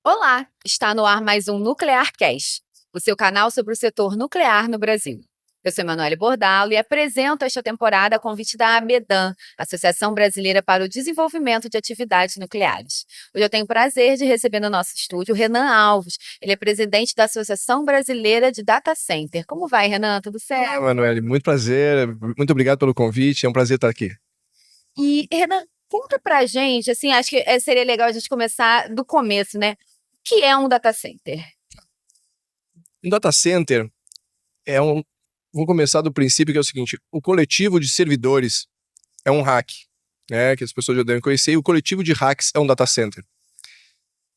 Olá, está no ar mais um Nuclear Cast, o seu canal sobre o setor nuclear no Brasil. Eu sou Emanuele Bordalo e apresento esta temporada a convite da ABEDAN, Associação Brasileira para o Desenvolvimento de Atividades Nucleares. Hoje eu tenho o prazer de receber no nosso estúdio o Renan Alves. Ele é presidente da Associação Brasileira de Data Center. Como vai, Renan? Tudo Olá, certo? Emanuele, muito prazer, muito obrigado pelo convite, é um prazer estar aqui. E, Renan, conta pra gente, assim, acho que seria legal a gente começar do começo, né? O que é um data center? Um data center é um. Vou começar do princípio que é o seguinte: o coletivo de servidores é um hack, né, que as pessoas já devem conhecer, e o coletivo de hacks é um data center.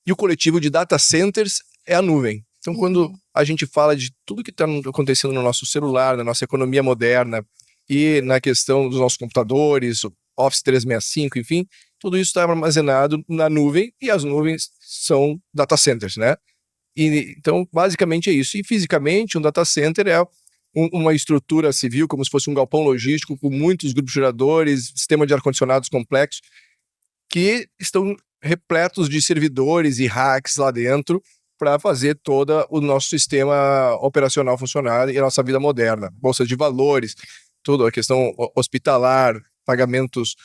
E o coletivo de data centers é a nuvem. Então, quando a gente fala de tudo que está acontecendo no nosso celular, na nossa economia moderna e na questão dos nossos computadores, o Office 365, enfim, tudo isso está armazenado na nuvem e as nuvens são data centers, né? Então, basicamente é isso. E fisicamente, um data center é uma estrutura civil, como se fosse um galpão logístico com muitos grupos geradores, sistema de ar-condicionados complexo, que estão repletos de servidores e hacks lá dentro para fazer todo o nosso sistema operacional funcionar e a nossa vida moderna. Bolsa de valores, toda a questão hospitalar, pagamentos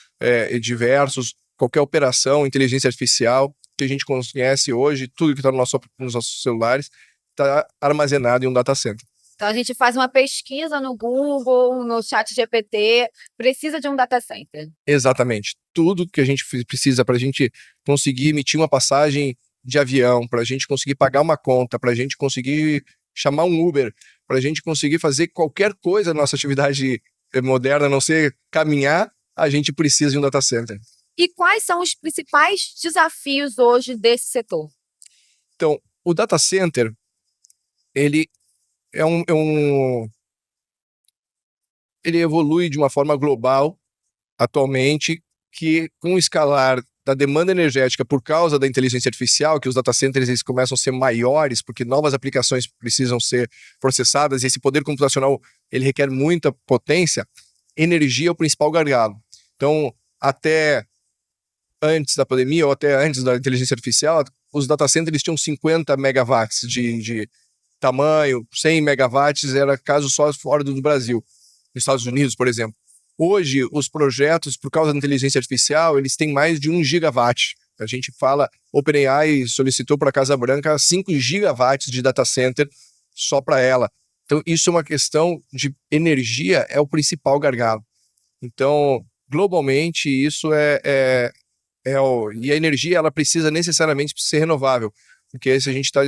diversos, qualquer operação, inteligência artificial que a gente conhece hoje, tudo que está nos nossos celulares, está armazenado em um data center. Então a gente faz uma pesquisa no Google, no ChatGPT, precisa de um data center. Exatamente. Tudo que a gente precisa para a gente conseguir emitir uma passagem de avião, para a gente conseguir pagar uma conta, para a gente conseguir chamar um Uber, para a gente conseguir fazer qualquer coisa na nossa atividade moderna, a não ser caminhar, a gente precisa de um data center. E quais são os principais desafios hoje desse setor? Então, o data center, ele ele evolui de uma forma global atualmente, que com o escalar da demanda energética por causa da inteligência artificial, que os data centers eles começam a ser maiores, porque novas aplicações precisam ser processadas, e esse poder computacional ele requer muita potência, energia é o principal gargalo. Então, até antes da pandemia, ou até antes da inteligência artificial, os data centers tinham 50 megawatts de tamanho, 100 megawatts era caso só fora do Brasil, nos Estados Unidos, por exemplo. Hoje, os projetos, por causa da inteligência artificial, eles têm mais de 1 gigawatt. A gente fala, OpenAI solicitou para a Casa Branca 5 gigawatts de data center só para ela. Então, isso é uma questão de energia, é o principal gargalo. Então, globalmente, isso e a energia, ela precisa necessariamente ser renovável, porque se a gente está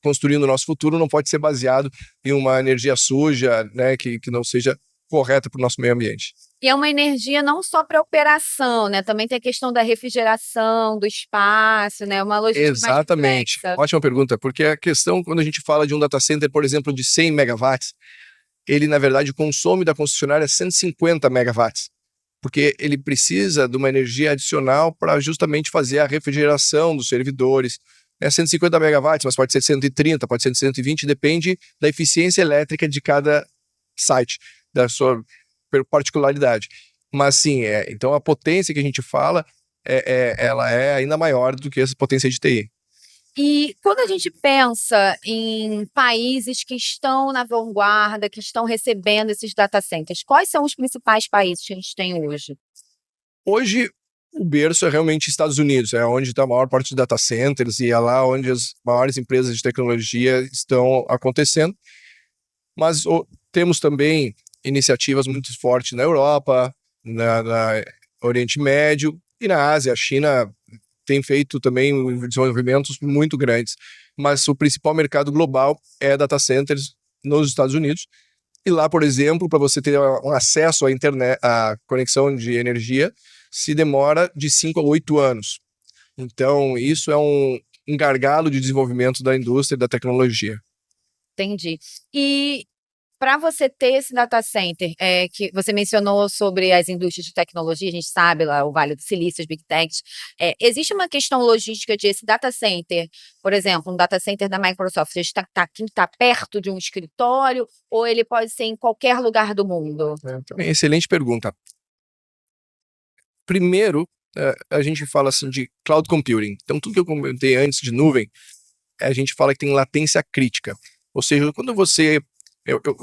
construindo o nosso futuro, não pode ser baseado em uma energia suja, né, que não seja correta para o nosso meio ambiente. E é uma energia não só para operação, né? Também tem a questão da refrigeração, do espaço, né? Uma logística mais Exatamente. complexa. Ótima pergunta, porque a questão, quando a gente fala de um data center, por exemplo, de 100 megawatts, ele, na verdade, consome da concessionária 150 megawatts, porque ele precisa de uma energia adicional para justamente fazer a refrigeração dos servidores. É 150 megawatts, mas pode ser 130, pode ser 120, depende da eficiência elétrica de cada site, da sua particularidade. Mas sim, então a potência que a gente fala, ela é ainda maior do que essa potência de TI. E quando a gente pensa em países que estão na vanguarda, que estão recebendo esses data centers, quais são os principais países que a gente tem hoje? Hoje, o berço é realmente Estados Unidos, é onde está a maior parte dos data centers e é lá onde as maiores empresas de tecnologia estão acontecendo. Mas temos também iniciativas muito fortes na Europa, na Oriente Médio e na Ásia. A China tem feito também desenvolvimentos muito grandes, mas o principal mercado global é data centers nos Estados Unidos. E lá, por exemplo, para você ter um acesso à internet, à conexão de energia, se demora de 5 a 8 anos. Então, isso é um gargalo de desenvolvimento da indústria e da tecnologia. Entendi. E para você ter esse data center, que você mencionou sobre as indústrias de tecnologia, a gente sabe lá o Vale do Silício, as Big Techs, existe uma questão logística de esse data center, por exemplo, um data center da Microsoft, está perto de um escritório ou ele pode ser em qualquer lugar do mundo? Excelente pergunta. Primeiro, a gente fala assim de cloud computing. Então, tudo que eu comentei antes de nuvem, a gente fala que tem latência crítica. Ou seja, quando você...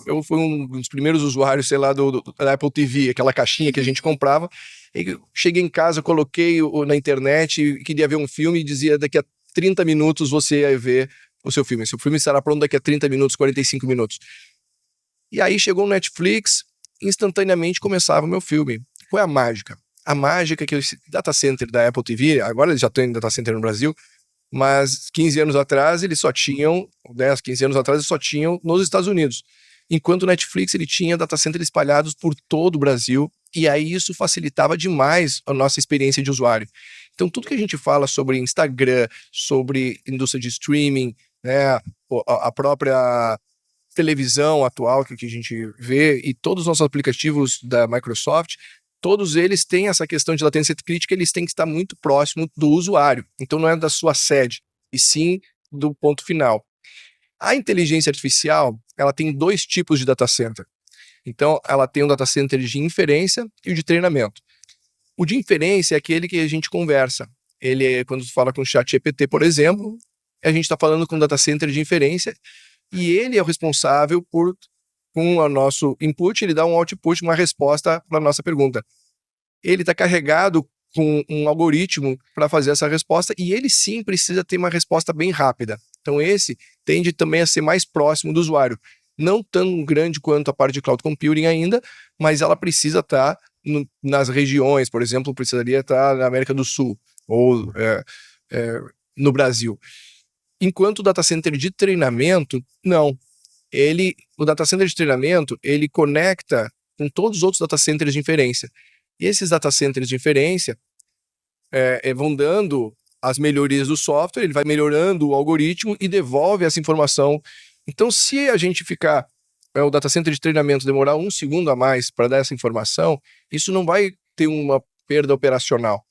Eu fui um dos primeiros usuários, sei lá, da Apple TV, aquela caixinha que a gente comprava. E eu cheguei em casa, coloquei na internet, queria ver um filme e dizia daqui a 30 minutos você ia ver o seu filme. Seu filme estará pronto daqui a 30 minutos, 45 minutos. E aí chegou o Netflix, instantaneamente começava o meu filme. Qual é a mágica? A mágica é que o data center da Apple TV, agora eles já têm data center no Brasil, mas 15 anos atrás eles só tinham, 10, 15 anos atrás eles só tinham nos Estados Unidos. Enquanto o Netflix ele tinha data center espalhados por todo o Brasil, e aí isso facilitava demais a nossa experiência de usuário. Então tudo que a gente fala sobre Instagram, sobre indústria de streaming, né, a própria televisão atual que a gente vê e todos os nossos aplicativos da Microsoft, todos eles têm essa questão de latência crítica, eles têm que estar muito próximo do usuário. Então não é da sua sede, e sim do ponto final. A inteligência artificial, ela tem dois tipos de data center. Então ela tem um data center de inferência e o de treinamento. O de inferência é aquele que a gente conversa. Ele é, quando fala com o ChatGPT, por exemplo, a gente está falando com um data center de inferência e ele é o responsável por, com o nosso input, ele dá um output, uma resposta para a nossa pergunta. Ele está carregado com um algoritmo para fazer essa resposta e ele sim precisa ter uma resposta bem rápida. Então esse tende também a ser mais próximo do usuário. Não tão grande quanto a parte de cloud computing ainda, mas ela precisa estar nas regiões, por exemplo, precisaria estar na América do Sul ou no Brasil. Enquanto o data center de treinamento, não. O data center de treinamento, ele conecta com todos os outros data centers de inferência. E esses data centers de inferência vão dando as melhorias do software, ele vai melhorando o algoritmo e devolve essa informação. Então, se a gente ficar, o data center de treinamento demorar 1 segundo a mais para dar essa informação, isso não vai ter uma perda operacional.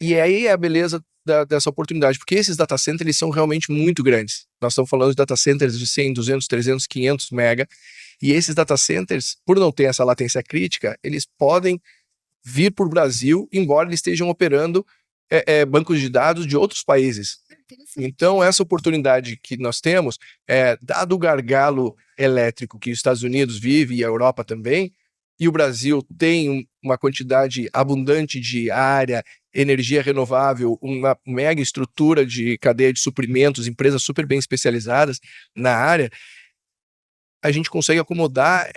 E aí é a beleza dessa oportunidade, porque esses data centers eles são realmente muito grandes. Nós estamos falando de data centers de 100, 200, 300, 500 mega, e esses data centers, por não ter essa latência crítica, eles podem vir para o Brasil, embora eles estejam operando bancos de dados de outros países. Então, essa oportunidade que nós temos, dado o gargalo elétrico que os Estados Unidos vive e a Europa também, e o Brasil tem uma quantidade abundante de área, energia renovável, uma mega estrutura de cadeia de suprimentos, empresas super bem especializadas na área, a gente consegue acomodar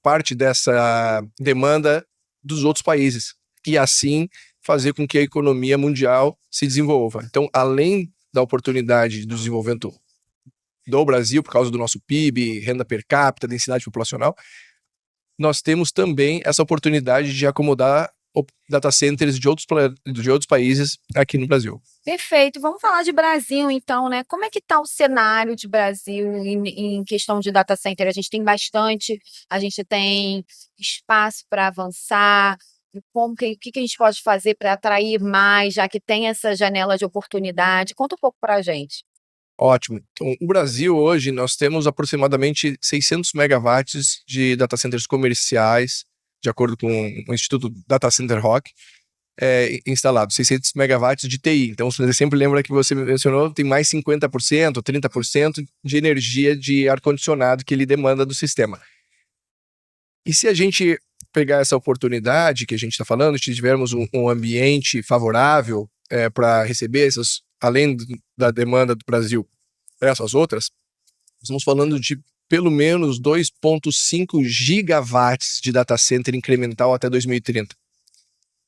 parte dessa demanda dos outros países e assim fazer com que a economia mundial se desenvolva. Então, além da oportunidade do desenvolvimento do Brasil, por causa do nosso PIB, renda per capita, densidade populacional, nós temos também essa oportunidade de acomodar data centers de outros países aqui no Brasil. Perfeito. Vamos falar de Brasil, então, né? Como é que está o cenário de Brasil em questão de data center? A gente tem bastante, a gente tem espaço para avançar. O que a gente pode fazer para atrair mais, já que tem essa janela de oportunidade? Conta um pouco para a gente. Ótimo. Então, no Brasil, hoje, nós temos aproximadamente 600 megawatts de data centers comerciais, de acordo com o Instituto Data Center Rock, instalado, 600 megawatts de TI. Então, você sempre lembra que você mencionou, tem mais 50%, 30% de energia de ar-condicionado que ele demanda do sistema. E se a gente pegar essa oportunidade que a gente está falando, se tivermos um ambiente favorável para receber essas, além da demanda do Brasil, essas outras, estamos falando de pelo menos 2,5 gigawatts de data center incremental até 2030.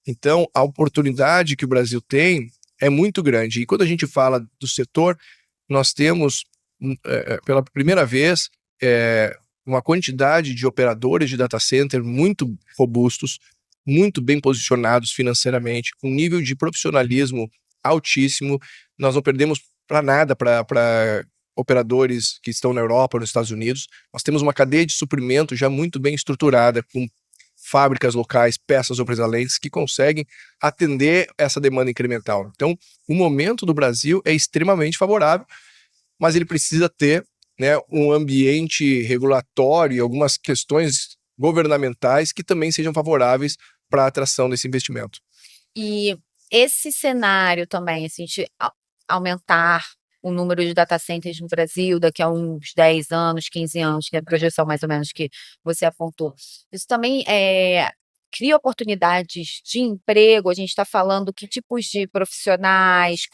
Então, a oportunidade que o Brasil tem é muito grande. E quando a gente fala do setor, nós temos, pela primeira vez, uma quantidade de operadores de data center muito robustos, muito bem posicionados financeiramente, com nível de profissionalismo altíssimo. Nós não perdemos para nada para operadores que estão na Europa ou nos Estados Unidos. Nós temos uma cadeia de suprimento já muito bem estruturada, com fábricas locais, peças obsolentes que conseguem atender essa demanda incremental. Então, o momento do Brasil é extremamente favorável, mas ele precisa ter, né, um ambiente regulatório e algumas questões governamentais que também sejam favoráveis para a atração desse investimento. E esse cenário também, assim, de aumentar o número de data centers no Brasil daqui a uns 10 anos, 15 anos, que é a projeção mais ou menos que você apontou. Isso também cria oportunidades de emprego? A gente está falando que tipos de profissionais,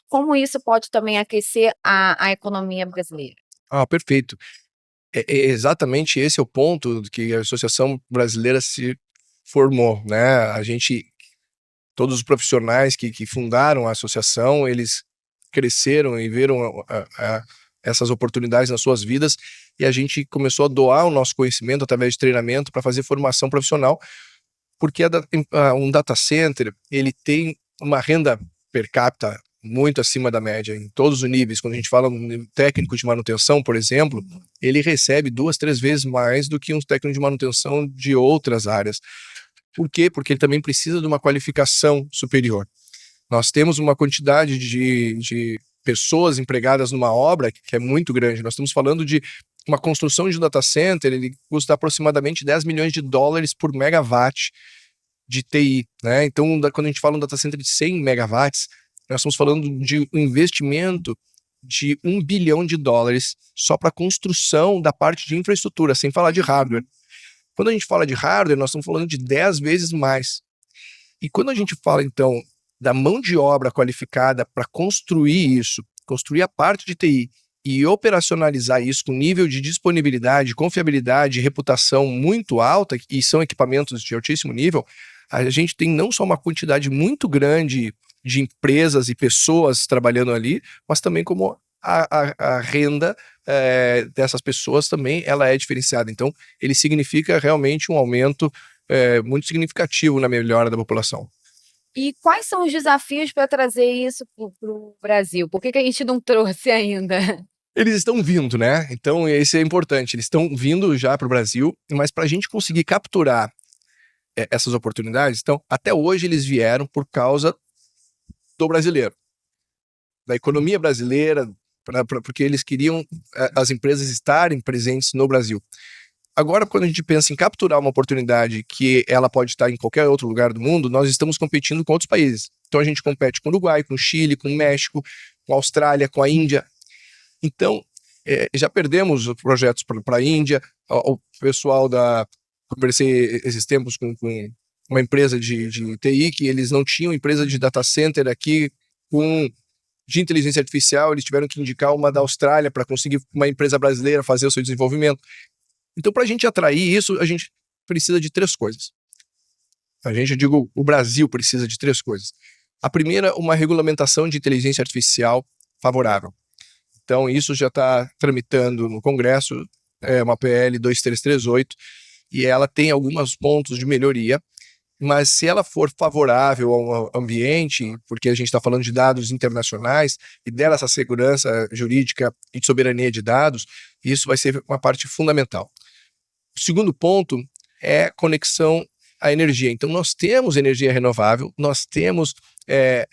como isso pode também aquecer a economia brasileira? Perfeito. Exatamente esse é o ponto que a Associação Brasileira se formou, né? Todos os profissionais que fundaram a associação, eles cresceram e viram essas oportunidades nas suas vidas, e a gente começou a doar o nosso conhecimento através de treinamento para fazer formação profissional, porque um data center, ele tem uma renda per capita muito acima da média, em todos os níveis. Quando a gente fala um técnico de manutenção, por exemplo, ele recebe 2, 3 vezes mais do que um técnico de manutenção de outras áreas. Por quê? Porque ele também precisa de uma qualificação superior. Nós temos uma quantidade de pessoas empregadas numa obra que é muito grande. Nós estamos falando de uma construção de um data center, ele custa aproximadamente 10 milhões de dólares por megawatt de TI, né? Então, quando a gente fala um data center de 100 megawatts, nós estamos falando de um investimento de 1 bilhão de dólares só para a construção da parte de infraestrutura, sem falar de hardware. Quando a gente fala de hardware, nós estamos falando de 10 vezes mais. E quando a gente fala, então, da mão de obra qualificada para construir isso, construir a parte de TI e operacionalizar isso com nível de disponibilidade, confiabilidade e reputação muito alta, e são equipamentos de altíssimo nível, a gente tem não só uma quantidade muito grande de empresas e pessoas trabalhando ali, mas também como a renda dessas pessoas também ela é diferenciada. Então, ele significa realmente um aumento muito significativo na melhora da população. E quais são os desafios para trazer isso para o Brasil? Por que a gente não trouxe ainda? Eles estão vindo, né? Então, esse é importante. Eles estão vindo já para o Brasil, mas para a gente conseguir capturar essas oportunidades, então, até hoje eles vieram por causa do brasileiro, da economia brasileira, porque eles queriam as empresas estarem presentes no Brasil. Agora, quando a gente pensa em capturar uma oportunidade que ela pode estar em qualquer outro lugar do mundo, nós estamos competindo com outros países. Então, a gente compete com o Uruguai, com o Chile, com o México, com a Austrália, com a Índia. Então, já perdemos projetos para a Índia. O pessoal conversei esses tempos com uma empresa de TI, que eles não tinham empresa de data center aqui de inteligência artificial, eles tiveram que indicar uma da Austrália para conseguir uma empresa brasileira fazer o seu desenvolvimento. Então, para a gente atrair isso, a gente precisa de 3 coisas. O Brasil precisa de 3 coisas. A primeira, uma regulamentação de inteligência artificial favorável. Então, isso já está tramitando no Congresso, uma PL 2338, e ela tem alguns pontos de melhoria, mas se ela for favorável ao ambiente, porque a gente está falando de dados internacionais e dela essa segurança jurídica e de soberania de dados, isso vai ser uma parte fundamental. O segundo ponto é conexão à energia. Então, nós temos energia renovável, nós temos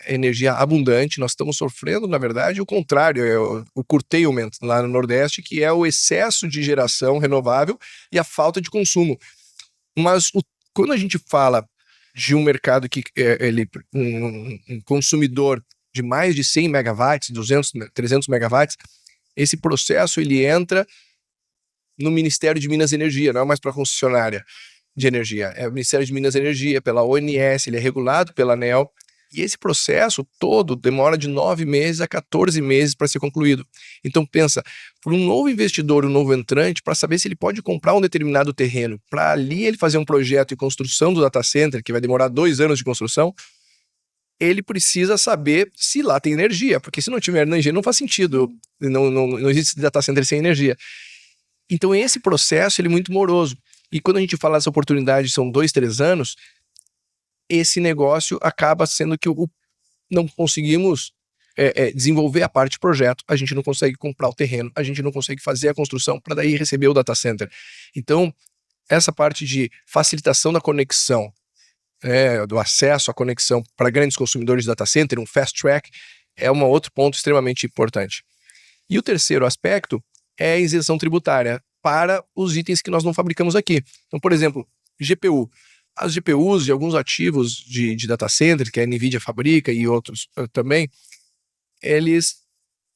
energia abundante, nós estamos sofrendo, na verdade, o contrário, o curtailment lá no Nordeste, que é o excesso de geração renovável e a falta de consumo. Mas quando a gente fala de um mercado que um consumidor de mais de 100 megawatts, 200, 300 megawatts, esse processo ele entra no Ministério de Minas e Energia, não é mais para a concessionária de energia, é o Ministério de Minas e Energia, pela ONS, ele é regulado pela ANEEL, e esse processo todo demora de 9 meses a 14 meses para ser concluído. Então pensa, para um novo investidor, um novo entrante, para saber se ele pode comprar um determinado terreno, para ali ele fazer um projeto de construção do data center, que vai demorar 2 anos de construção, ele precisa saber se lá tem energia, porque se não tiver energia não faz sentido, não existe data center sem energia. Então esse processo ele é muito moroso. E quando a gente fala dessa oportunidade, são 2, 3 anos, esse negócio acaba sendo que não conseguimos desenvolver a parte de projeto, a gente não consegue comprar o terreno, a gente não consegue fazer a construção para daí receber o data center. Então, essa parte de facilitação da conexão, do acesso à conexão para grandes consumidores de data center, um fast track, é um outro ponto extremamente importante. E o terceiro aspecto é a isenção tributária para os itens que nós não fabricamos aqui. Então, por exemplo, GPU. As GPUs e alguns ativos de data center, que a NVIDIA fabrica e outros também, eles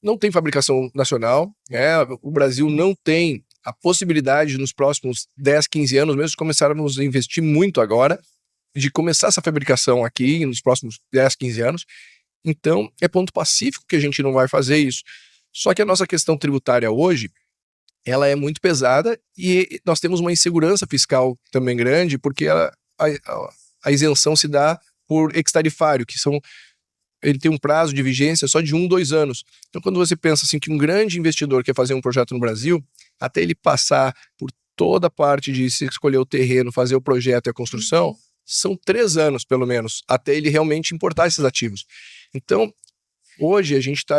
não têm fabricação nacional, né? O Brasil não tem a possibilidade nos próximos 10, 15 anos, mesmo começarmos a investir muito agora, de começar essa fabricação aqui nos próximos 10, 15 anos. Então, é ponto pacífico que a gente não vai fazer isso. Só que a nossa questão tributária hoje, ela é muito pesada e nós temos uma insegurança fiscal também grande, porque a isenção se dá por ex-tarifário, ele tem um prazo de vigência só de 1, 2 anos. Então, quando você pensa assim que um grande investidor quer fazer um projeto no Brasil, até ele passar por toda a parte de se escolher o terreno, fazer o projeto e a construção, são 3 anos, pelo menos, até ele realmente importar esses ativos. Então, hoje a gente está...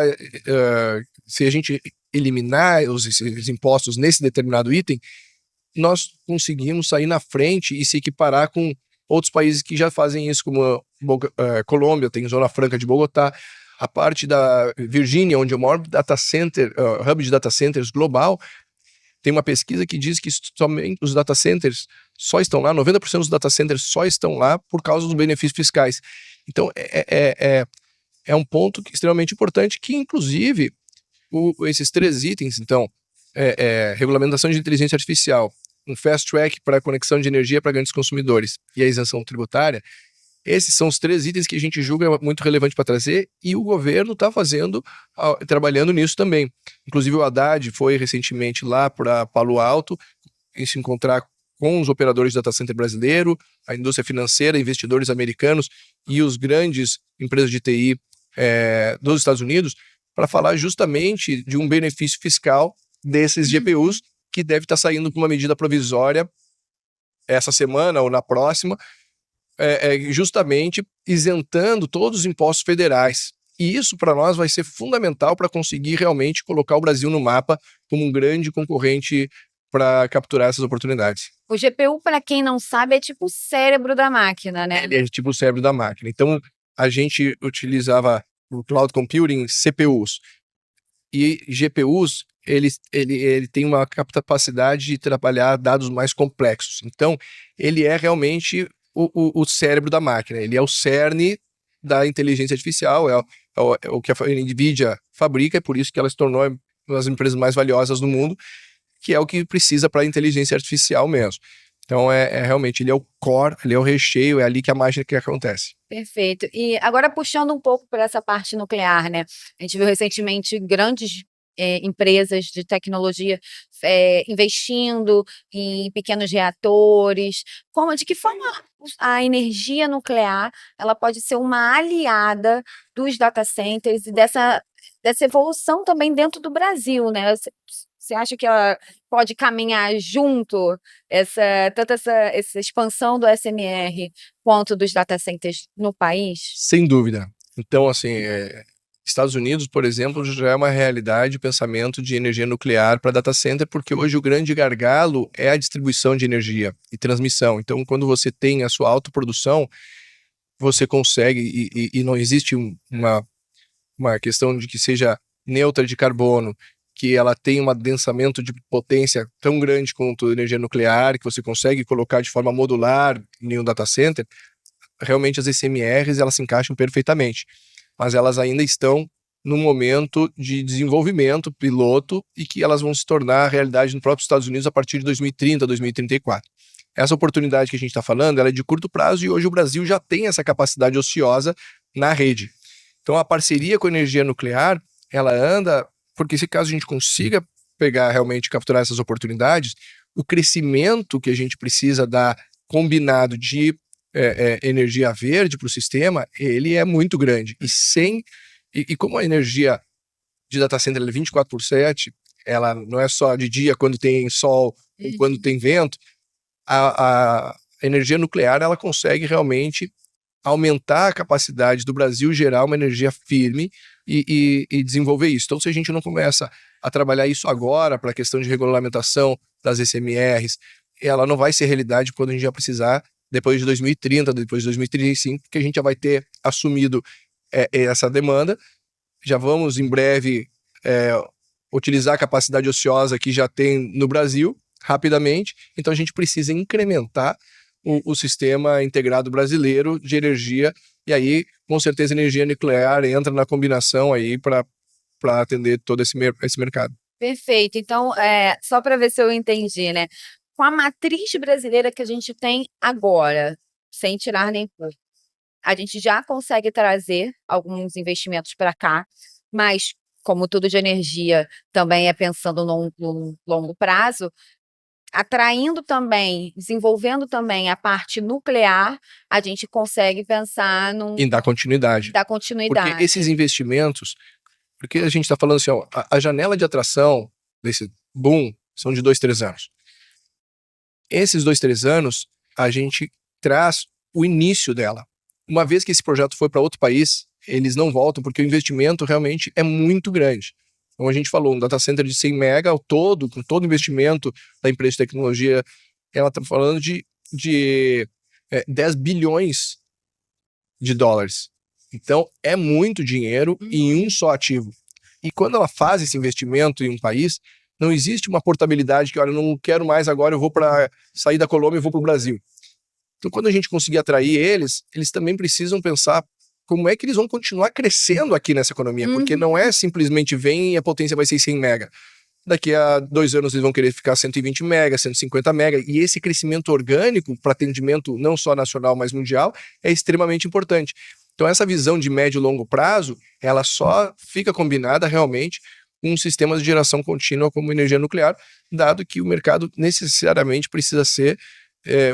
se a gente eliminar esses impostos nesse determinado item, nós conseguimos sair na frente e se equiparar com outros países que já fazem isso, como Colômbia, tem Zona Franca de Bogotá, a parte da Virgínia, onde é o maior data center, hub de data centers global. Tem uma pesquisa que diz que somente os data centers só estão lá, 90% dos data centers só estão lá por causa dos benefícios fiscais. Então, é um ponto extremamente importante que, inclusive, esses 3 itens, então, regulamentação de inteligência artificial, um fast track para a conexão de energia para grandes consumidores e a isenção tributária, esses são os 3 itens que a gente julga muito relevante para trazer e o governo está trabalhando nisso também. Inclusive o Haddad foi recentemente lá para Palo Alto e se encontrar com os operadores de data center brasileiro, a indústria financeira, investidores americanos e os grandes empresas de TI dos Estados Unidos para falar justamente de um benefício fiscal desses GPUs que deve estar saindo com uma medida provisória essa semana ou na próxima, justamente isentando todos os impostos federais. E isso para nós vai ser fundamental para conseguir realmente colocar o Brasil no mapa como um grande concorrente para capturar essas oportunidades. O GPU, para quem não sabe, é tipo o cérebro da máquina, né? Ele é tipo o cérebro da máquina. Então, a gente utilizava o cloud computing, CPUs. E GPUs, ele tem uma capacidade de trabalhar dados mais complexos. Então, ele é realmente o cérebro da máquina. Ele é o cerne da inteligência artificial, é o que a NVIDIA fabrica, é por isso que ela se tornou uma das empresas mais valiosas do mundo, que é o que precisa para a inteligência artificial mesmo. Então, realmente, ele é o core, ele é o recheio, é ali que a mágica que acontece. Perfeito. E agora puxando um pouco para essa parte nuclear, né? A gente viu recentemente grandes empresas de tecnologia investindo em pequenos reatores. De que forma a energia nuclear ela pode ser uma aliada dos data centers e dessa evolução também dentro do Brasil, né? Você acha que ela pode caminhar junto tanto essa expansão do SMR quanto dos data centers no país? Sem dúvida. Então, assim, Estados Unidos, por exemplo, já é uma realidade o pensamento de energia nuclear para data center, porque hoje o grande gargalo é a distribuição de energia e transmissão. Então, quando você tem a sua autoprodução, você consegue, e não existe uma questão de que seja neutra de carbono, que ela tem um adensamento de potência tão grande quanto a energia nuclear, que você consegue colocar de forma modular em um data center, realmente as SMRs elas se encaixam perfeitamente. Mas elas ainda estão no momento de desenvolvimento piloto e que elas vão se tornar realidade no próprio Estados Unidos a partir de 2030, 2034. Essa oportunidade que a gente está falando, ela é de curto prazo e hoje o Brasil já tem essa capacidade ociosa na rede. Então a parceria com a energia nuclear, ela anda, porque se caso a gente consiga pegar realmente capturar essas oportunidades, o crescimento que a gente precisa dar combinado de energia verde para o sistema, ele é muito grande. E como a energia de data center é 24/7, ela não é só de dia quando tem sol ou quando tem vento, a energia nuclear ela consegue realmente aumentar a capacidade do Brasil gerar uma energia firme e desenvolver isso. Então, se a gente não começa a trabalhar isso agora para a questão de regulamentação das SMRs, ela não vai ser realidade quando a gente já precisar depois de 2030, depois de 2035, que a gente já vai ter assumido essa demanda. Já vamos, em breve, utilizar a capacidade ociosa que já tem no Brasil, rapidamente. Então, a gente precisa incrementar o sistema integrado brasileiro de energia, e aí, com certeza, a energia nuclear entra na combinação aí para atender todo esse mercado. Perfeito. Então, só para ver se eu entendi, né? Com a matriz brasileira que a gente tem agora, sem tirar nem pôr, a gente já consegue trazer alguns investimentos para cá, mas como tudo de energia também é pensando num longo prazo, atraindo também, desenvolvendo também a parte nuclear, a gente consegue pensar Em dar continuidade. dar Porque continuidade. esses investimentos, porque a gente está falando assim, ó, a janela de atração desse boom são de 2, 3 anos. Esses 2, 3 anos, a gente traz o início dela. Uma vez que esse projeto foi para outro país, eles não voltam, porque o investimento realmente é muito grande. Como a gente falou, um data center de 100 mega ao todo, com todo o investimento da empresa de tecnologia, ela está falando de 10 bilhões de dólares. Então, é muito dinheiro em um só ativo. E quando ela faz esse investimento em um país, não existe uma portabilidade que, olha, eu não quero mais agora, eu vou para sair da Colômbia e vou para o Brasil. Então, quando a gente conseguir atrair eles também precisam pensar como é que eles vão continuar crescendo aqui nessa economia, porque não é simplesmente vem e a potência vai ser 100 mega. Daqui a 2 anos eles vão querer ficar 120 mega, 150 mega, e esse crescimento orgânico para atendimento não só nacional, mas mundial, é extremamente importante. Então essa visão de médio e longo prazo, ela só fica combinada realmente com sistemas de geração contínua como energia nuclear, dado que o mercado necessariamente precisa ser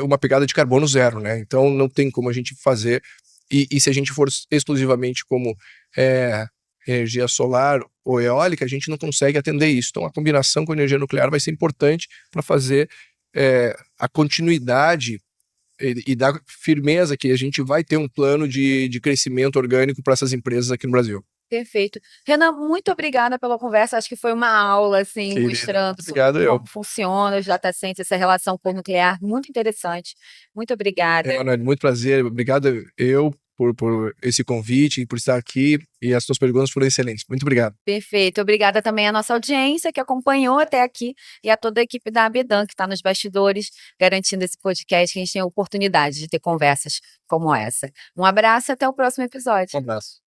uma pegada de carbono zero, né? Então não tem como a gente fazer, e se a gente for exclusivamente como energia solar ou eólica, a gente não consegue atender isso. Então a combinação com a energia nuclear vai ser importante para fazer a continuidade e dar firmeza que a gente vai ter um plano de crescimento orgânico para essas empresas aqui no Brasil. Perfeito. Renan, muito obrigada pela conversa. Acho que foi uma aula, assim, Querida, mostrando obrigado, como funciona os data centers, essa relação com o nuclear. Muito interessante. Muito obrigada. Manoel, muito prazer. Obrigado por esse convite e por estar aqui. E as suas perguntas foram excelentes. Muito obrigado. Perfeito. Obrigada também à nossa audiência que acompanhou até aqui e a toda a equipe da Abedan que está nos bastidores, garantindo esse podcast que a gente tem a oportunidade de ter conversas como essa. Um abraço e até o próximo episódio. Um abraço.